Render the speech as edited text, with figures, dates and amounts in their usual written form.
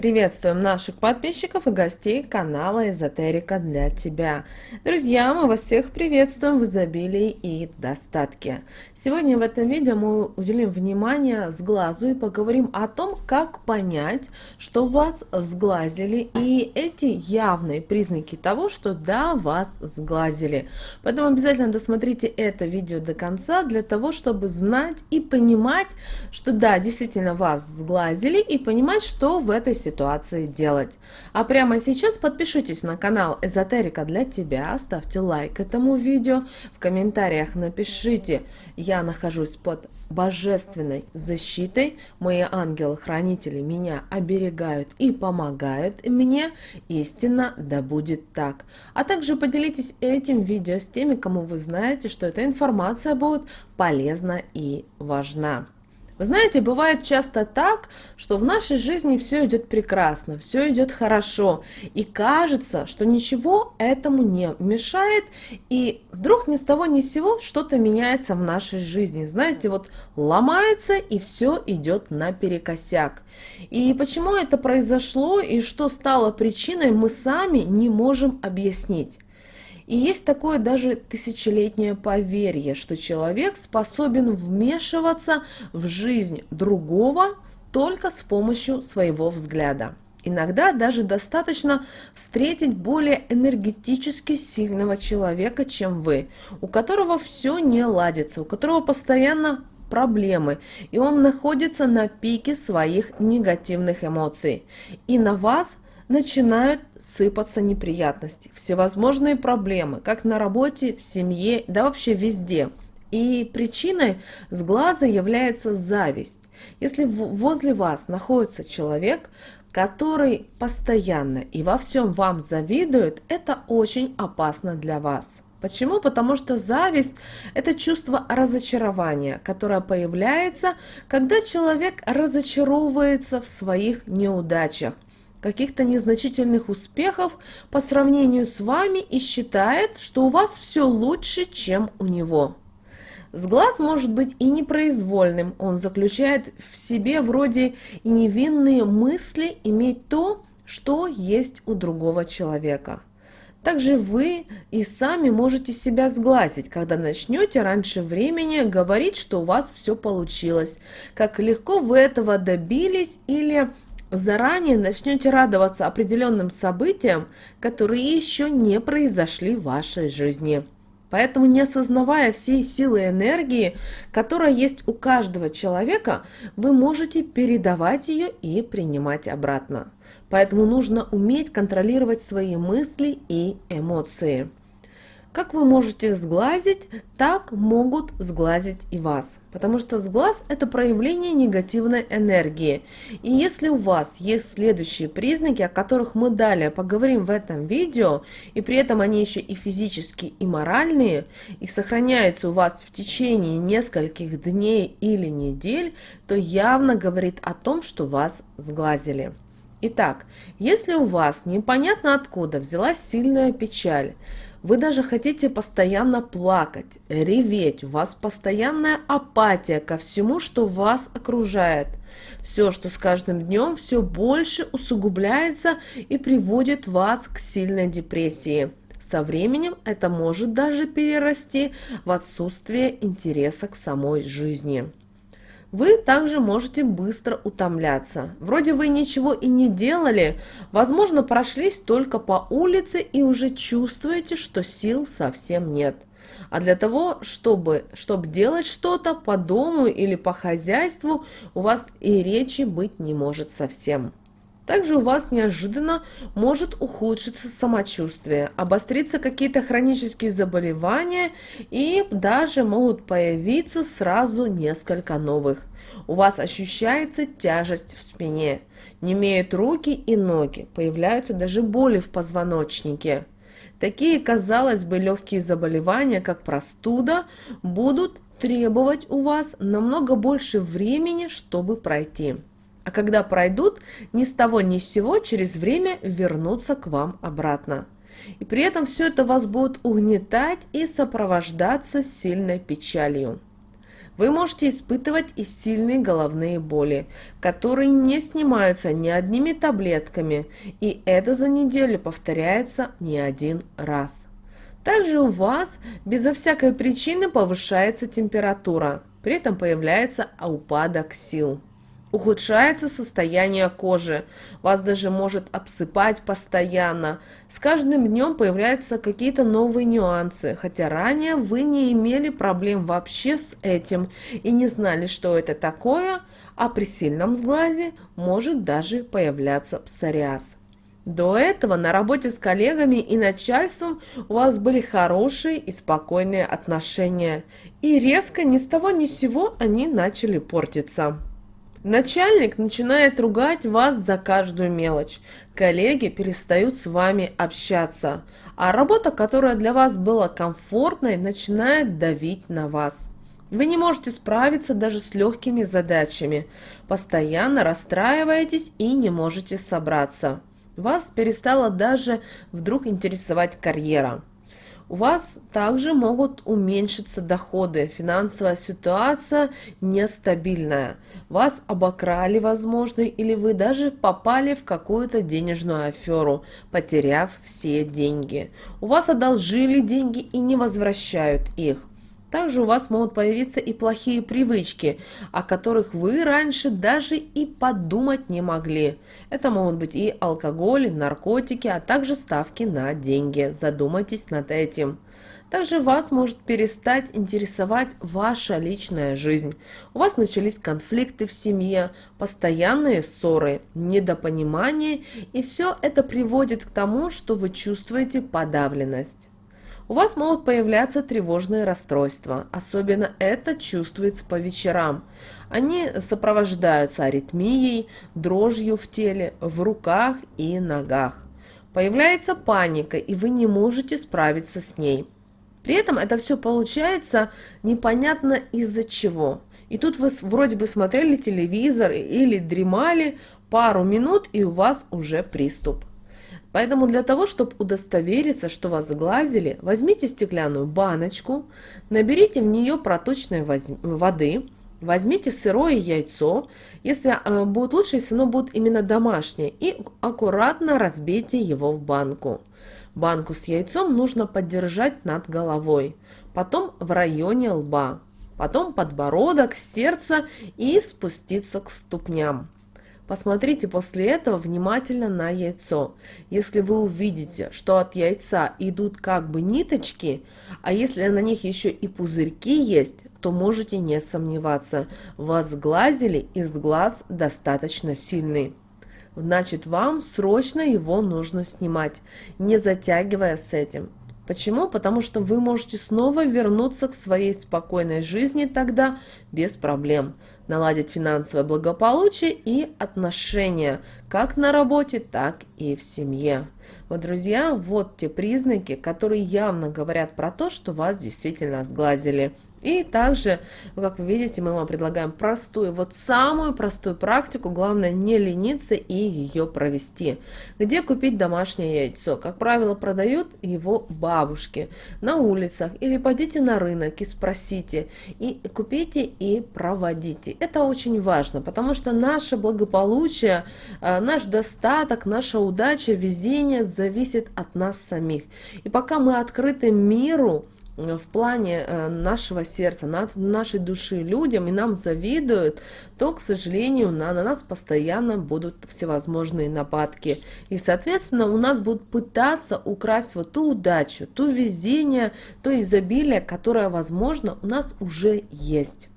Приветствуем наших подписчиков и гостей канала Эзотерика для тебя. Друзья, мы вас всех приветствуем в изобилии и достатке. Сегодня в этом видео мы уделим внимание сглазу и поговорим о том, как понять, что вас сглазили, и эти явные признаки того, что да, вас сглазили. Поэтому обязательно досмотрите это видео до конца для того, чтобы знать и понимать, что да, действительно вас сглазили, и понимать, что в этой ситуации делать. А прямо сейчас подпишитесь на канал Эзотерика для тебя, ставьте лайк этому видео, в комментариях напишите: я нахожусь под божественной защитой, мои ангелы-хранители меня оберегают и помогают мне, истинно да будет так. А также поделитесь этим видео с теми, кому вы знаете, что эта информация будет полезна и важна. Вы знаете, бывает часто так, что в нашей жизни все идет прекрасно, все идет хорошо, и кажется, что ничего этому не мешает, и вдруг ни с того ни с сего что-то меняется в нашей жизни. Знаете, вот ломается, и все идет наперекосяк. И почему это произошло, и что стало причиной, мы сами не можем объяснить. И есть такое даже тысячелетнее поверье, что человек способен вмешиваться в жизнь другого только с помощью своего взгляда. Иногда даже достаточно встретить более энергетически сильного человека, чем вы, у которого все не ладится, у которого постоянно проблемы, и он находится на пике своих негативных эмоций. И на вас начинают сыпаться неприятности, всевозможные проблемы, как на работе, в семье, да вообще везде. И причиной сглаза является зависть. Если возле вас находится человек, который постоянно и во всем вам завидует, это очень опасно для вас. Почему? Потому что зависть – это чувство разочарования, которое появляется, когда человек разочаровывается в своих неудачах, каких-то незначительных успехов по сравнению с вами и считает, что у вас все лучше, чем у него. Сглаз может быть и непроизвольным, он заключает в себе вроде и невинные мысли иметь то, что есть у другого человека. Также вы и сами можете себя сглазить, когда начнете раньше времени говорить, что у вас все получилось, как легко вы этого добились, или заранее начнете радоваться определенным событиям, которые еще не произошли в вашей жизни. Поэтому, не осознавая всей силы энергии, которая есть у каждого человека, вы можете передавать ее и принимать обратно. Поэтому нужно уметь контролировать свои мысли и эмоции. Как вы можете сглазить, так могут сглазить и вас. Потому что сглаз – это проявление негативной энергии. И если у вас есть следующие признаки, о которых мы далее поговорим в этом видео, и при этом они еще и физические, и моральные, и сохраняются у вас в течение нескольких дней или недель, то явно говорит о том, что вас сглазили. Итак, если у вас непонятно откуда взялась сильная печаль, вы даже хотите постоянно плакать, реветь, у вас постоянная апатия ко всему, что вас окружает. Все, что с каждым днем все больше усугубляется и приводит вас к сильной депрессии. Со временем это может даже перерасти в отсутствие интереса к самой жизни. Вы также можете быстро утомляться. Вроде вы ничего и не делали, возможно, прошлись только по улице и уже чувствуете, что сил совсем нет. А для того, чтобы делать что-то по дому или по хозяйству, у вас и речи быть не может совсем. Также у вас неожиданно может ухудшиться самочувствие, обостриться какие-то хронические заболевания и даже могут появиться сразу несколько новых. У вас ощущается тяжесть в спине, немеют руки и ноги, появляются даже боли в позвоночнике. Такие, казалось бы, легкие заболевания, как простуда, будут требовать у вас намного больше времени, чтобы пройти. А когда пройдут, ни с того ни с сего через время вернутся к вам обратно. И при этом все это вас будет угнетать и сопровождаться сильной печалью. Вы можете испытывать и сильные головные боли, которые не снимаются ни одними таблетками, и это за неделю повторяется не один раз. Также у вас безо всякой причины повышается температура, при этом появляется упадок сил. Ухудшается состояние кожи, вас даже может обсыпать постоянно. С каждым днем появляются какие-то новые нюансы, хотя ранее вы не имели проблем вообще с этим и не знали, что это такое, а при сильном сглазе может даже появляться псориаз. До этого на работе с коллегами и начальством у вас были хорошие и спокойные отношения, и резко ни с того ни с сего они начали портиться. Начальник начинает ругать вас за каждую мелочь, коллеги перестают с вами общаться, а работа, которая для вас была комфортной, начинает давить на вас. Вы не можете справиться даже с легкими задачами, постоянно расстраиваетесь и не можете собраться. Вас перестала даже вдруг интересовать карьера. У вас также могут уменьшиться доходы, финансовая ситуация нестабильная. Вас обокрали, возможно, или вы даже попали в какую-то денежную аферу, потеряв все деньги. У вас одолжили деньги и не возвращают их. Также у вас могут появиться и плохие привычки, о которых вы раньше даже и подумать не могли. Это могут быть и алкоголь, и наркотики, а также ставки на деньги. Задумайтесь над этим. Также вас может перестать интересовать ваша личная жизнь. У вас начались конфликты в семье, постоянные ссоры, недопонимание, и все это приводит к тому, что вы чувствуете подавленность. У вас могут появляться тревожные расстройства, особенно это чувствуется по вечерам. Они сопровождаются аритмией, дрожью в теле, в руках и ногах. Появляется паника, и вы не можете справиться с ней. При этом это все получается непонятно из-за чего. И тут вы вроде бы смотрели телевизор или дремали пару минут, и у вас уже приступ. Поэтому для того, чтобы удостовериться, что вас сглазили, возьмите стеклянную баночку, наберите в нее проточной воды, возьмите сырое яйцо, если будет лучше, если оно будет именно домашнее, и аккуратно разбейте его в банку. Банку с яйцом нужно подержать над головой, потом в районе лба, потом подбородок, сердце и спуститься к ступням. Посмотрите после этого внимательно на яйцо. Если вы увидите, что от яйца идут как бы ниточки, а если на них еще и пузырьки есть, то можете не сомневаться, вас сглазили и сглаз достаточно сильный. Значит, вам срочно его нужно снимать, не затягивая с этим. Почему? Потому что вы можете снова вернуться к своей спокойной жизни тогда без проблем, наладить финансовое благополучие и отношения как на работе, так и в семье. Вот, друзья, вот те признаки, которые явно говорят про то, что вас действительно сглазили. И также, как вы видите, мы вам предлагаем простую, вот самую простую практику, главное не лениться и ее провести. Где купить домашнее яйцо? Как правило, продают его бабушки на улицах, или пойдите на рынок и спросите, и купите и проводите. Это очень важно, потому что наше благополучие, наш достаток, наша удача, везение зависит от нас самих. И пока мы открыты миру, в плане нашего сердца, нашей души людям, и нам завидуют, то, к сожалению, на нас постоянно будут всевозможные нападки. И, соответственно, у нас будут пытаться украсть вот ту удачу, то везение, то изобилие, которое, возможно, у нас уже есть.